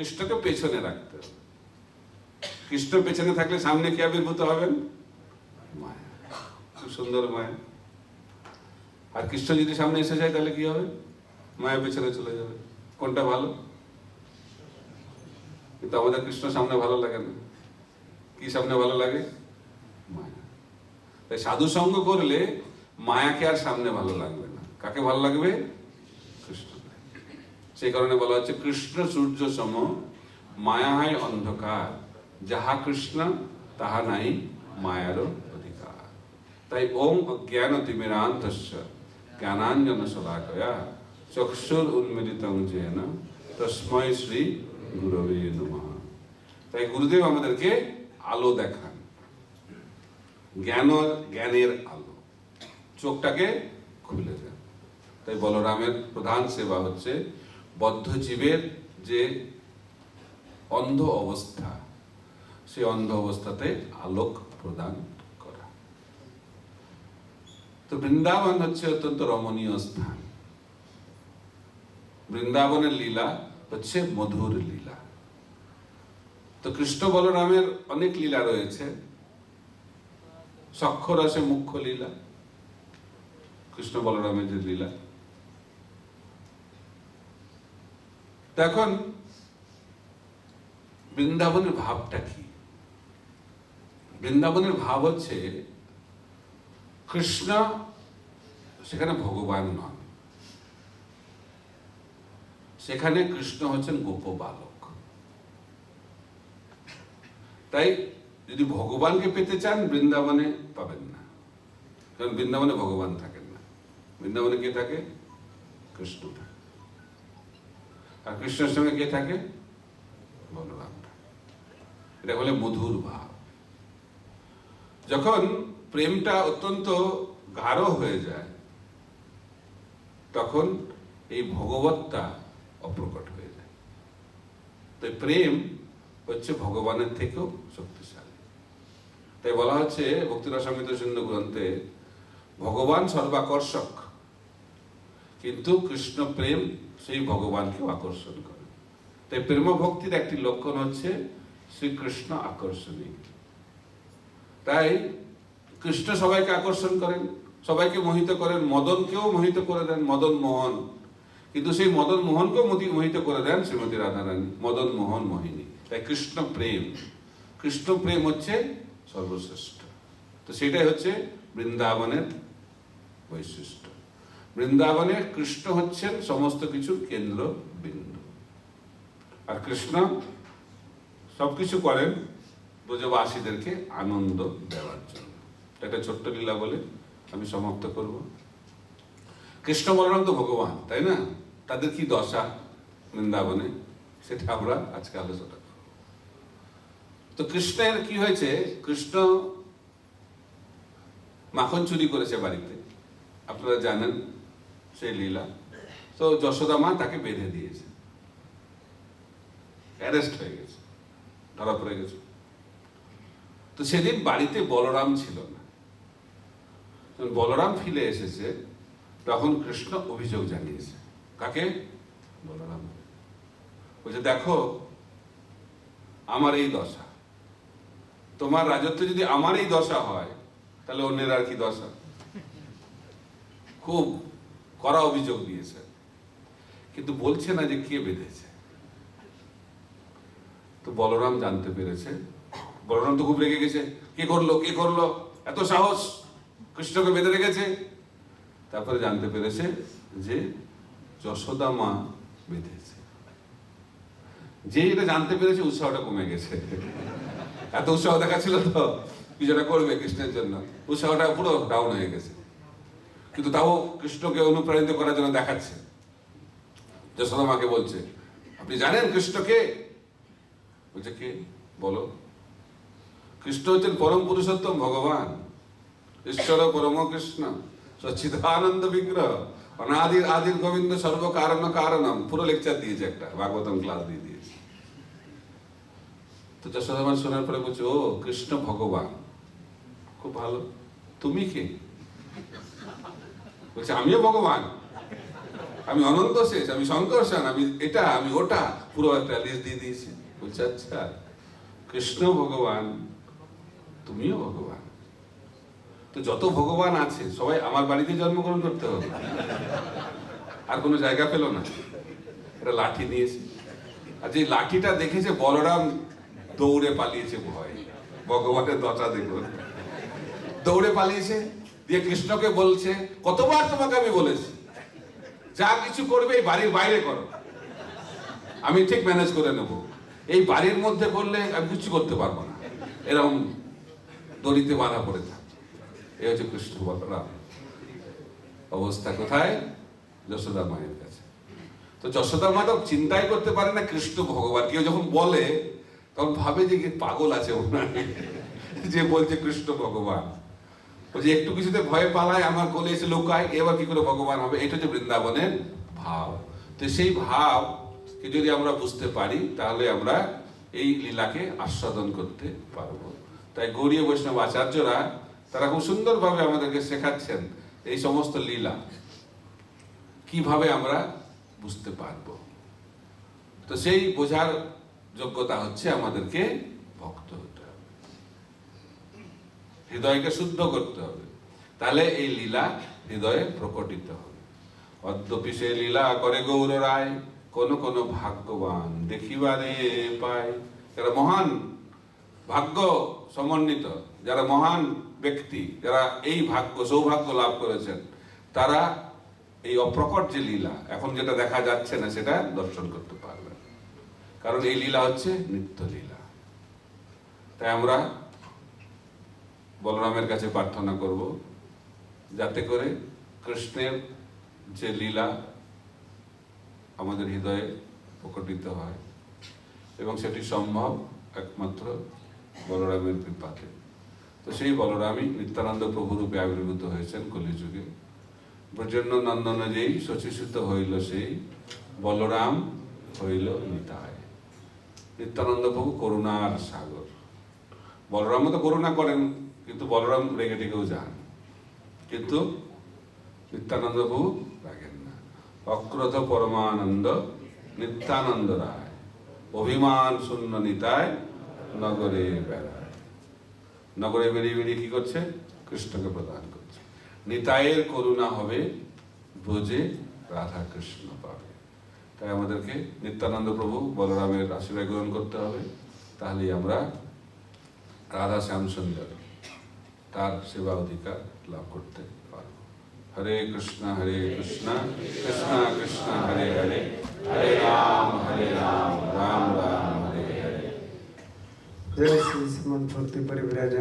কৃষ্ণকে পেছনে রাখতে হবে। কৃষ্ণ পেছনে থাকলে সামনে কি আবির্ভূত হবেন? মায়া। খুব সুন্দর মায়া। আর কৃষ্ণ যদি সামনে এসে যায় তাহলে কি হবে? মায়া পেছনে চলে যাবে। কোনটা ভালো? কিন্তু আমাদের কৃষ্ণ সামনে ভালো লাগে না। কি সামনে ভালো লাগে? মায়া। তাই সাধু সঙ্গ করলে মায়াকে আর সামনে ভালো লাগবে না। কাকে ভালো লাগবে? কৃষ্ণ। সেই কারণে বলা হচ্ছে কৃষ্ণ সূর্য সম, মায়া হয় অন্ধকার, যাহা কৃষ্ণ তাহা নাই মায়ারও অধিকার। তাই ওম অজ্ঞান তিমিরান্ধস্য জ্ঞানাঞ্জন শলাকয়া চক্ষুর উন্মিলিতং যেন তস্মৈ শ্রী গুরবে নমঃ। তাই গুরুদেব আমাদেরকে আলো দেখান, জ্ঞানের আলো, চোখটাকে খুলে দেন। তাই বলরামের প্রধান সেবা হচ্ছে বদ্ধ জীবের যে অন্ধ অবস্থা, সেই অন্ধ অবস্থাতে আলোক প্রদান করা। তো বৃন্দাবন হচ্ছে অত্যন্ত রমণীয় স্থান। বৃন্দাবনের লীলা হচ্ছে মধুর লীলা। তো কৃষ্ণ বলরামের অনেক লীলা রয়েছে। সখ্য রসে মুখ্য লীলা কৃষ্ণ বলরামের যে লীলা। এখন বৃন্দাবনের ভাবটা কি? বৃন্দাবনের ভাব হচ্ছে কৃষ্ণ সেখানে ভগবান নন, সেখানে কৃষ্ণ হচ্ছেন গোপ বালক। তাই যদি ভগবানকে পেতে চান বৃন্দাবনে পাবেন না, কারণ বৃন্দাবনে ভগবান থাকেন না। বৃন্দাবনে কে থাকে? কৃষ্ণ থাকে। আর কৃষ্ণের সঙ্গে কে থাকে? বলরাম। এটা হলে মধুর ভাব। যখন প্রেমটা অত্যন্ত গাঢ় হয়ে যায় তখন এই ভগবতটা অপ্রকট হয়ে যায়। তাই প্রেম হচ্ছে ভগবানের থেকেও শক্তিশালী। তাই বলা হচ্ছে ভক্তিরসামৃত সিন্ধু গ্রন্থে ভগবান সর্বাকর্ষক, কিন্তু কৃষ্ণ প্রেম সেই ভগবানকেও আকর্ষণ করে। তাই প্রেম ভক্তির একটি লক্ষণ হচ্ছে শ্রীকৃষ্ণ আকর্ষণীয়। তাই কৃষ্ণ সবাইকে আকর্ষণ করেন, সবাইকে মোহিত করেন, মদনকেও মোহিত করে দেন, মদন মোহন। কিন্তু সেই মদন মোহনকেও মোহিত করে দেন শ্রীমতী রাধারানী, মদন মোহন মোহিনী। তাই কৃষ্ণ প্রেম হচ্ছে সর্বশ্রেষ্ঠ। তো সেটাই হচ্ছে বৃন্দাবনের বৈশিষ্ট্য। বৃন্দাবনে কৃষ্ণ হচ্ছেন সমস্ত কিছুর কেন্দ্র বিন্দু। আর কৃষ্ণ সবকিছু করেন ব্রজবাসীদেরকে আনন্দ দেওয়ার জন্য। একটা ছোট্ট লীলা বলে আমি সমাপ্ত করব। কৃষ্ণ বলরাম তো ভগবান, তাই না? তাদের কি দশা বৃন্দাবনে, সেটা আমরা আজকে আলোচনা করব। তো কৃষ্ণের কি হয়েছে? কৃষ্ণ মাখন চুরি করেছে বাড়িতে, আপনারা জানেন সেই লীলা। তো যশোদা মা তাকে বেঁধে দিয়েছে, অ্যারেস্ট হয়ে গেছে, ধরা পড়ে গেছে। তো সেদিন বাড়িতে বলরাম ছিল না। বলরাম ফিরে এসেছে, তখন কৃষ্ণ অভিযোগ জানিয়েছে। কাকে? বলরাম। বলছে দেখো আমার এই দশা, তোমার রাজত্ব যদি আমার এই দশা হয় তাহলে অন্যের আর কি দশা। খুব কড়া অভিযোগ দিয়েছে, কিন্তু বলছে না যে কে বেঁধেছে। তো বলরাম জানতে পেরেছে। বলরাম তো খুব রেগে গেছে, কে করলো এত সাহস, কৃষ্ণকে বেঁধে রেখেছে। তারপরে জানতে পেরেছে যে যশোদা মা বেঁধেছে। যে এটা জানতে পেরেছে উৎসাহটা কমে গেছে। এত উৎসাহ দেখাচ্ছিল তো কিছুটা করবে কৃষ্ণের জন্য, উৎসাহটা পুরো ডাউন হয়ে গেছে। কিন্তু তাও কৃষ্ণকে অনুপ্রাণিত করার জন্য দেখাচ্ছে। যশোদা মাকে বলছে আপনি জানেন কৃষ্ণ কে? বলছে কে? বলো। কৃষ্ণ হচ্ছেন পরম পুরুষোত্তম ভগবান, ঈশ্বর পরম কৃষ্ণ, সচ্চিদানন্দ বিগ্রহ, অনাদির আদির গোবিন্দ, সর্বকারণ কারণম। পুরো লেকচার দিয়েছে, একটা ভাগবতম ক্লাস দিয়ে দিয়েছে। তো যশোদা মা শোনার পরে বলছে ও কৃষ্ণ ভগবান, খুব ভালো। তুমি কে? বলছে আমিও ভগবান। আমি অনন্ত শেষ, আমি সংকর্ষণ, আমি এটা, আমি ওটা, পুরো একটা লিস্ট দিয়ে দিয়েছি। বলছে আচ্ছা, কৃষ্ণ ভগবান, তুমিও ভগবান, তো যত ভগবান আছে সবাই আমার বাড়িতে জন্মগ্রহণ করতে হবে। আর কোনো জায়গা পেল না, একটা লাঠি নিয়েছে, আর যে লাঠিটা দেখেছে বলরাম দৌড়ে পালিয়েছে ভয়, ভগবানের দশা দেখুন, দৌড়ে পালিয়েছে। দিয়ে কৃষ্ণকে বলছে, কতবার তোমাকে আমি বলেছি যা কিছু করবে এই বাড়ির বাইরে করো, আমি ঠিক ম্যানেজ করে নেব, এই বাড়ির মধ্যে করলে আমি কিছু করতে পারবো না। এরকম দড়িতে বাঁধা পড়ে থাকে। এই হচ্ছে কৃষ্ণ বলরাম অবস্থা। কোথায়? যশোদা মায়ের কাছে। তো যশোদা মা তো চিন্তাই করতে পারে না কৃষ্ণ ভগবান। কেউ যখন বলে তখন ভাবে যে পাগল আছে ওনার, যে বলছে কৃষ্ণ ভগবান, বলছে একটু কিছুতে ভয় পালায়, আমার কোলে এসে লুকায়, এবার কি করে ভগবান হবে? এটা হচ্ছে বৃন্দাবনের ভাব। তো সেই ভাবকে যদি আমরা বুঝতে পারি তাহলে আমরা এই লীলাকে আস্বাদন করতে পারবো। তাই গৌড়ীয় বৈষ্ণব আচার্যরা তারা খুব সুন্দরভাবে আমাদেরকে শেখাচ্ছেন এই সমস্ত লীলা কিভাবে আমরা বুঝতে পারবো। তো সেই বোঝার যোগ্যতা হচ্ছে আমাদেরকে ভক্ত হতে হবে, হৃদয়কে শুদ্ধ করতে হবে, তাহলে এই লীলা হৃদয়ে প্রকটিত হবে। অদ্যপি সে লীলা করে গৌর রায়, কোন কোন ভাগ্যবান দেখিবারে পায়। যারা মহান ভাগ্য সমন্বিত, যারা মহান ব্যক্তি, যারা এই ভাগ্য সৌভাগ্য লাভ করেছেন, তারা এই অপ্রকট যে লীলা এখন যেটা দেখা যাচ্ছে না সেটা দর্শন করতে পারবেন। কারণ এই লীলা হচ্ছে নিত্য লীলা। তাই আমরা বলরামের কাছে প্রার্থনা করব যাতে করে কৃষ্ণের যে লীলা আমাদের হৃদয়ে প্রকটিত হয়, এবং সেটি সম্ভব একমাত্র বলরামের কৃপাতে। তো সেই বলরামই নিত্যানন্দ প্রভু রূপে আবির্ভূত হয়েছেন কলিযুগে। ব্রজন্য নন্দন যেই শচীসূত হইল সেই, বলরাম হইল নিতাই। নিত্যানন্দ প্রভু করুণার সাগর। বলরামও তো করুণা করেন, কিন্তু বলরাম রেগে টেগেও যান, কিন্তু নিত্যানন্দ প্রভু রাগেন না। অক্রোধ পরমানন্দ নিত্যানন্দ রায়, অভিমান শূন্য নিতাই নগরে বেড়ায়। নগরে বেরিয়ে বেরিয়ে কি করছে? কৃষ্ণকে প্রদান করছে। নিতাইয়ের করুণা হবে, ব্রজে রাধা কৃষ্ণ পাবে। তাই আমাদেরকে নিত্যানন্দ প্রভু বলরামের আশীর্বাদ গ্রহণ করতে হবে, তাহলেই আমরা রাধা শ্যাম সুন্দর তার সেবা অধিকার লাভ করতে পারব। হরে কৃষ্ণ কৃষ্ণ কৃষ্ণ হরে হরে, হরে রাম রাম রাম হরে হরে। जय श्री श्रीमद भक्ति परिव्राजक